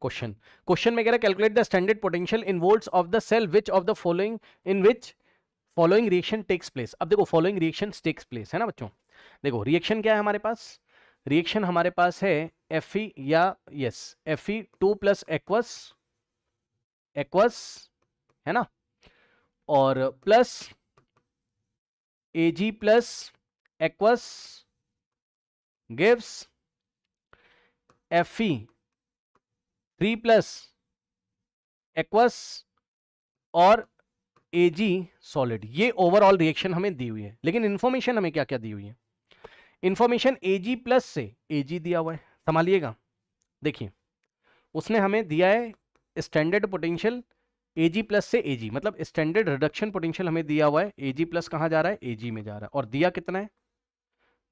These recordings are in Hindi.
क्वेश्चन, क्वेश्चन में कह रहा है calculate the standard potential in volts of the cell which of the following in which following reaction takes place. अब देखो फॉलोइंग रिएक्शन टेक्स प्लेस है ना बच्चों, देखो रिएक्शन क्या है हमारे पास, रिएक्शन हमारे पास है Fe या यस Fe2 प्लस एक्वस है ना, और plus Ag plus aqueous gives Fe3 plus aqueous और Ag सॉलिड। ये ओवरऑल रिएक्शन हमें दी हुई है, लेकिन इंफॉर्मेशन हमें क्या क्या दी हुई है, इंफॉर्मेशन Ag प्लस से Ag दिया हुआ है, संभालिएगा। देखिए उसने हमें दिया है स्टैंडर्ड पोटेंशियल Ag प्लस से Ag, मतलब स्टैंडर्ड रिडक्शन पोटेंशियल हमें दिया हुआ है, Ag प्लस कहाँ जा रहा है, Ag में जा रहा है, और दिया कितना है,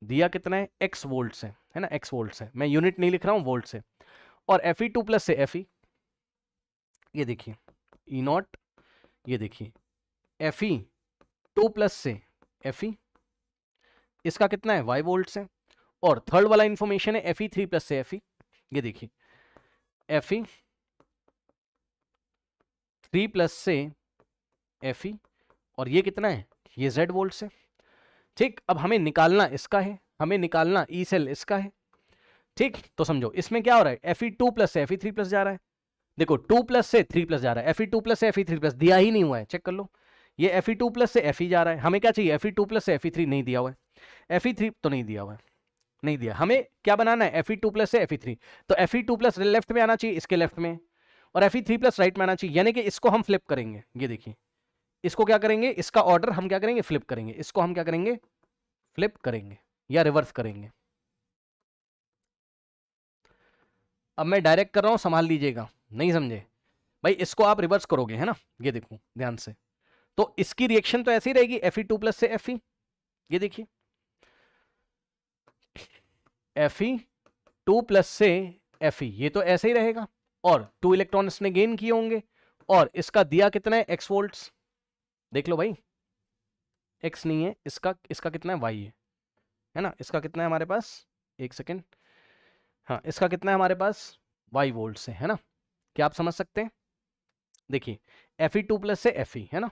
दिया कितना है x वोल्ट से, है ना, x वोल्ट से, मैं यूनिट नहीं लिख रहा हूं, वोल्ट से, और Fe2 प्लस से Fe, ये देखिए E नॉट, ये देखिए Fe2 प्लस से Fe, इसका कितना है y वोल्ट से, और थर्ड वाला इंफॉर्मेशन है Fe3 प्लस से Fe, ये देखिए Fe3 प्लस से Fe, और ये कितना है, ये z वोल्ट से। ठीक, अब हमें निकालना इसका है, हमें निकालना ई सेल इसका है। ठीक, तो समझो इसमें क्या हो रहा है, Fe2 प्लस से Fe3 प्लस जा रहा है, देखो 2 प्लस से 3 प्लस जा रहा है, Fe2 प्लस से Fe3 प्लस दिया ही नहीं हुआ है, चेक कर लो, ये Fe2 प्लस से Fe जा रहा है, हमें क्या चाहिए, Fe2 प्लस से Fe3 नहीं दिया हुआ है, Fe3 तो नहीं दिया हुआ है, नहीं दिया, हमें क्या बनाना है, Fe2 प्लस से Fe3, तो Fe2 प्लस लेफ्ट में आना चाहिए, इसके लेफ्ट में, और Fe3 प्लस राइट में आना चाहिए, यानी कि इसको हम फ्लिप करेंगे, ये देखिए इसको क्या करेंगे, इसका ऑर्डर हम क्या करेंगे, फ्लिप करेंगे, इसको हम क्या करेंगे, फ्लिप करेंगे या रिवर्स करेंगे। अब मैं डायरेक्ट कर रहा हूं, संभाल लीजिएगा, नहीं समझे भाई, इसको आप रिवर्स करोगे, है ना, ये देखो ध्यान से, तो इसकी रिएक्शन तो ऐसी रहेगी Fe2 प्लस से Fe, ये देखिए Fe2 प्लस से Fe, ये तो ऐसे ही रहेगा, और 2 इलेक्ट्रॉन इसने गेन किए होंगे, और इसका दिया कितना है, x वोल्ट्स, देख लो भाई, x नहीं है इसका, इसका कितना है, y है ना, इसका कितना है हमारे पास, एक सेकेंड, हाँ इसका कितना है हमारे पास, y वोल्ट से, है ना, क्या आप समझ सकते हैं, देखिए Fe2 प्लस से Fe, है ना,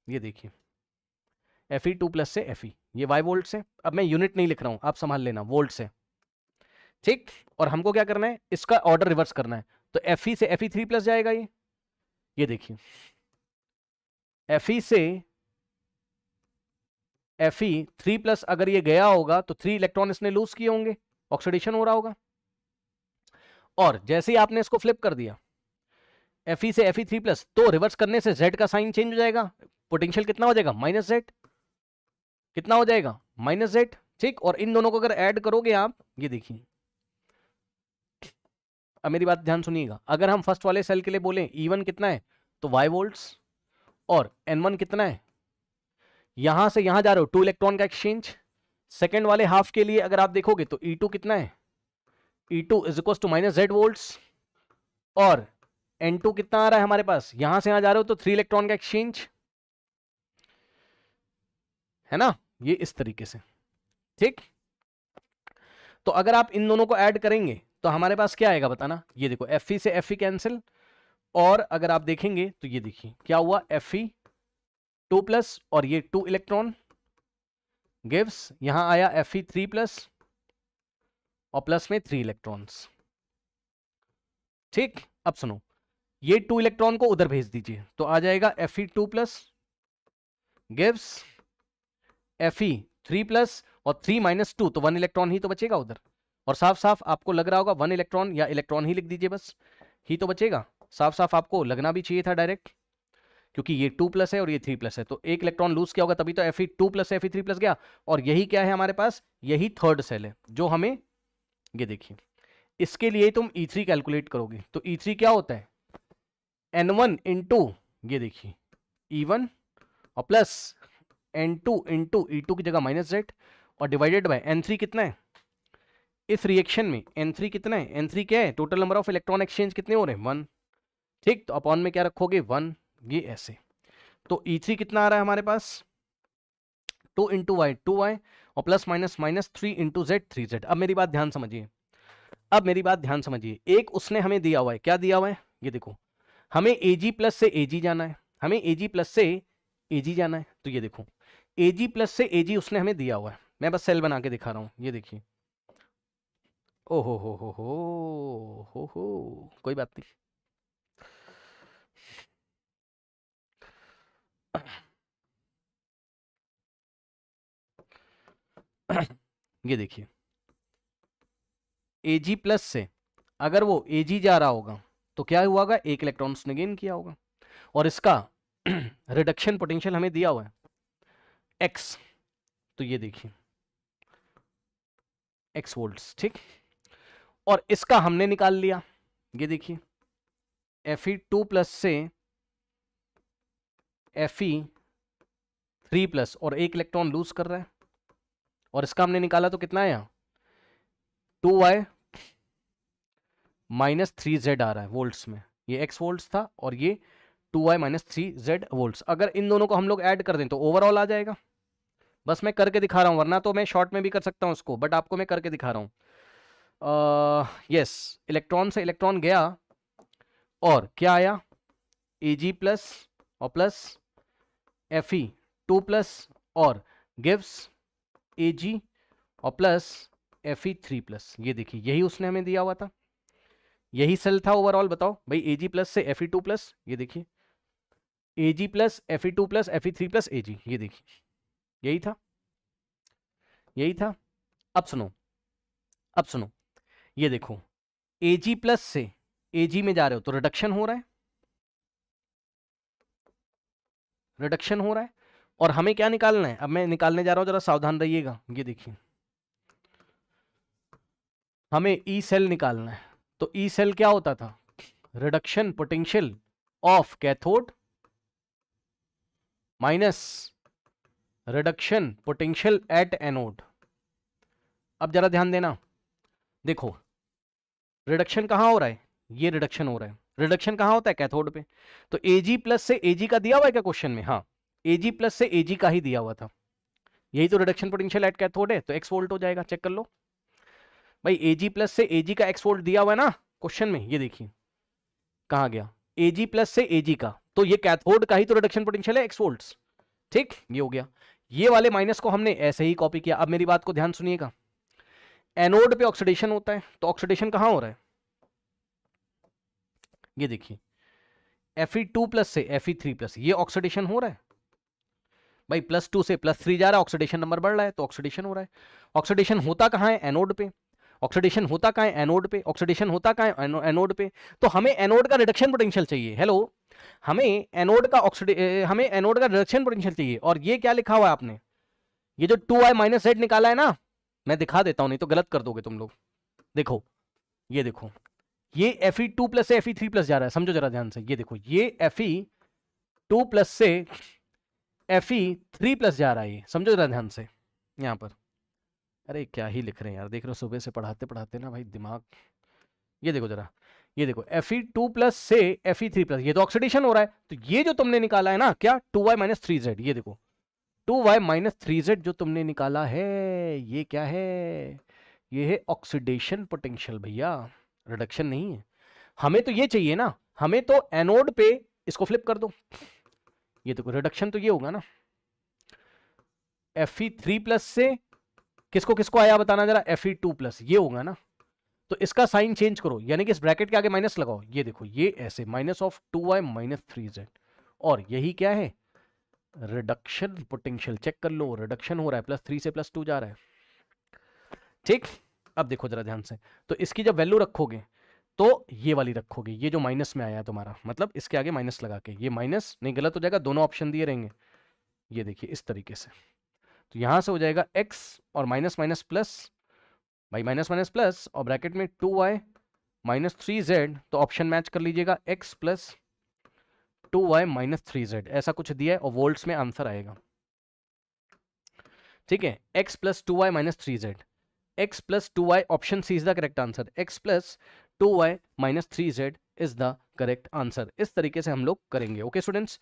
ये देखिए Fe2 प्लस से Fe, ये y वोल्ट से, अब मैं यूनिट नहीं लिख रहा हूं, आप संभाल लेना, वोल्ट से। ठीक, और हमको क्या करना है, इसका ऑर्डर रिवर्स करना है, तो Fe से Fe3 प्लस जाएगा, ये देखिए Fe से Fe3 प्लस अगर ये गया होगा तो 3 इलेक्ट्रॉन इसने लूज किए होंगे, ऑक्सीडेशन हो रहा होगा, और जैसे ही आपने इसको फ्लिप कर दिया Fe से Fe3 प्लस, तो रिवर्स करने से Z का साइन चेंज हो जाएगा, पोटेंशियल कितना हो जाएगा, माइनस Z, कितना हो जाएगा, माइनस Z। ठीक, और इन दोनों को अगर ऐड करोगे आप, ये देखिए, अब मेरी बात ध्यान सुनिएगा, अगर हम फर्स्ट वाले सेल के लिए बोलें E1 कितना है, तो y वोल्ट्स, और N1 कितना है, यहां से यहां जा रहे हो 2 इलेक्ट्रॉन का एक्सचेंज। सेकेंड वाले हाफ के लिए अगर आप देखोगे तो E2 कितना है, E2 is equal to minus Z volts, और N2 कितना आ रहा है हमारे पास, यहां से यहां जा रहे हो तो 3 इलेक्ट्रॉन का एक्सचेंज, है ना, ये इस तरीके से। ठीक, तो अगर आप इन दोनों को ऐड करेंगे तो हमारे पास क्या आएगा बताना, ये देखो Fe से Fe कैंसिल, और अगर आप देखेंगे तो ये देखिए क्या हुआ, Fe2 प्लस, और ये 2 इलेक्ट्रॉन गिव्स, यहां आया Fe3 प्लस, और प्लस में 3 इलेक्ट्रॉन्स। ठीक, अब सुनो, ये 2 इलेक्ट्रॉन को उधर भेज दीजिए, तो आ जाएगा Fe2 plus gives Fe3 plus, और 3 माइनस 2, तो 1 इलेक्ट्रॉन ही तो बचेगा उधर, और साफ साफ आपको लग रहा होगा 1 इलेक्ट्रॉन, या इलेक्ट्रॉन ही लिख दीजिए बस, ही तो बचेगा, साफ साफ आपको लगना भी चाहिए था डायरेक्ट, क्योंकि ये 2 प्लस है और ये 3 प्लस है, तो एक इलेक्ट्रॉन लूज किया होगा, तभी तो Fe2 प्लस Fe3 प्लस गया, और यही क्या है हमारे पास, यही थर्ड सेल है जो हमें, ये देखिए इसके लिए तुम E3 कैलकुलेट करोगे, तो E3 क्या होता है, N1 इंटू, ये देखिए E1, और प्लस N2 इंटू E2 की जगह माइनस Z, और डिवाइडेड बाय N3 कितना है, इस रिएक्शन में N3 कितना है, N3 क्या है, total number of electron exchange कितने हो रहे हैं, 1। ठीक, तो अपॉन में क्या रखोगे, 1, ये ऐसे, तो E3 कितना आ रहा है हमारे पास, 2 इंटू वाई 2y, और plus minus minus 3 into Z 3Z। अब मेरी बात ध्यान समझिए, अब मेरी बात ध्यान समझिए, एक उसने हमें दिया हुआ है, क्या दिया हुआ है, ये देखो, हमें एजी प्लस से एजी जाना है, हमें एजी प्लस से एजी जाना है, तो ये देखो एजी प्लस से एजी उसने हमें दिया हुआ है, मैं बस सेल बना के दिखा रहा हूं, ये देखिए, ओ हो, कोई बात नहीं, ये देखिए एजी प्लस से अगर वो एजी जा रहा होगा तो क्या हुआ होगा, एक इलेक्ट्रॉन उसने गेन किया होगा, और इसका रिडक्शन पोटेंशियल हमें दिया हुआ है एक्स, तो ये देखिए एक्स वोल्ट्स, ठीक, और इसका हमने निकाल लिया, ये देखिए Fe2 प्लस से Fe3 प्लस, और एक इलेक्ट्रॉन लूज कर रहा है, और इसका हमने निकाला तो कितना है यहाँ 2y माइनस 3z आ रहा है वोल्ट्स में, ये x वोल्ट्स था और ये 2y माइनस 3z वोल्ट्स, अगर इन दोनों को हम लोग ऐड कर दें तो ओवरऑल आ जाएगा, बस मैं करके दिखा रहा हूं, वरना तो मैं शॉर्ट में भी कर सकता हूं उसको, बट आपको मैं करके दिखा रहा हूं। यस, इलेक्ट्रॉन से इलेक्ट्रॉन गया और क्या आया, Ag प्लस और प्लस Fe2 प्लस और गिव्स Ag और प्लस Fe3 प्लस, ये देखिए यही उसने हमें दिया हुआ था, यही सेल था ओवरऑल, बताओ भाई Ag प्लस से Fe2 प्लस, ये देखिए Ag plus Fe2 plus Fe3 plus Ag, ये देखिए यही था, यही था। अब सुनो, अब सुनो, ये देखो Ag प्लस से Ag में जा रहे हो तो रिडक्शन हो रहा है, रिडक्शन हो रहा है, और हमें क्या निकालना है, अब मैं निकालने जा रहा हूं, जरा सावधान रहिएगा, ये देखिए हमें ई सेल निकालना है, तो ई सेल क्या होता था, reduction potential of cathode minus reduction potential at anode. अब जरा ध्यान देना, देखो रिडक्शन कहां हो रहा है, ये रिडक्शन हो रहा है, रिडक्शन कहां होता है, कैथोड पे, तो Ag प्लस से Ag का दिया हुआ है क्या क्वेश्चन में, हाँ Ag प्लस से Ag का ही दिया हुआ था, यही तो रिडक्शन पोटेंशियल एट कैथोड है, तो x वोल्ट हो जाएगा, चेक कर लो भाई, Ag प्लस से Ag का x वोल्ट दिया हुआ है ना क्वेश्चन में, ये देखिए कहां गया, Ag प्लस से Ag का, तो ये कैथोड का ही तो रिडक्शन पोटेंशियल है x वोल्ट्स, ठीक, ये हो गया, ये वाले माइनस को हमने ऐसे ही कॉपी किया। अब मेरी बात को ध्यान सुनिएगा, एनोड पे ऑक्सीडेशन होता है, तो ऑक्सीडेशन कहां हो रहा है, ये देखिए Fe2 प्लस से Fe3 प्लस, ये ऑक्सीडेशन हो रहा है भाई, +2 से +3 जा रहा है, ऑक्सीडेशन नंबर बढ़ रहा है, तो ऑक्सीडेशन हो रहा है। ऑक्सीडेशन होता कहां है, एनोड पे, ऑक्सीडेशन होता कहां है, एनोड पे, ऑक्सीडेशन होता कहां है, एनोड पे, तो हमें एनोड का रिडक्शन पोटेंशियल चाहिए, हेलो, हमें एनोड का हमें एनोड का रिडक्शन पोटेंशियल चाहिए, और ये क्या लिखा हुआ है आपने, ये जो 2y माइनस z निकाला है ना, मैं दिखा देता हूं, नहीं तो गलत कर दोगे तुम लोग, देखो ये देखो, ये Fe2 प्लस से Fe3 प्लस जा रहा है, समझो जरा ध्यान से, ये देखो ये Fe2 प्लस से Fe3 प्लस जा रहा है, ये समझो जरा ध्यान से यहां पर, अरे क्या ही लिख रहे हैं यार, देख रहे हो सुबह से पढ़ाते पढ़ाते ना भाई दिमाग, ये देखो जरा, ये देखो Fe2 प्लस से Fe3 प्लस, ये तो ऑक्सीडेशन हो रहा है, तो ये जो तुमने निकाला है ना क्या 2y माइनस 3z, ये देखो 2y माइनस 3z जो तुमने निकाला है, ये क्या है, ये है ऑक्सीडेशन पोटेंशियल भैया, रिडक्शन नहीं है, हमें तो ये चाहिए ना, हमें तो एनोड पे, इसको फ्लिप कर दो, ये देखो रिडक्शन तो ये होगा ना, Fe3 प्लस से किसको किसको आया बताना जरा, Fe2 प्लस, ये होगा ना, तो इसका साइन चेंज करो, यानी कि इस ब्रैकेट के आगे माइनस लगाओ, ये देखो ये ऐसे minus of 2y minus 3z, और यही क्या है, रिडक्शन पोटेंशियल, चेक कर लो, रिडक्शन हो रहा है, +3 से +2 जा रहा है, ठीक। अब देखो जरा ध्यान से, तो इसकी जब वैल्यू रखोगे तो ये वाली रखोगे, ये जो माइनस में आया है तुम्हारा, मतलब इसके आगे माइनस लगा के, ये माइनस नहीं, गलत हो जाएगा, दोनों ऑप्शन दिए रहेंगे, ये देखिए इस तरीके से, तो यहां से हो जाएगा x और माइनस माइनस प्लस, भाई माइनस माइनस प्लस, और ब्रैकेट में 2y माइनस 3z, तो ऑप्शन मैच कर लीजिएगा, x plus 2y minus 3z, ऐसा कुछ दिया है, और वोल्ट्स में आंसर आएगा, ठीक है, x plus 2y minus 3z, x plus 2y, option C is the correct answer, x plus 2y minus 3z is the correct answer, इस तरीके से हम लोग करेंगे, ओके स्टूडेंट्स।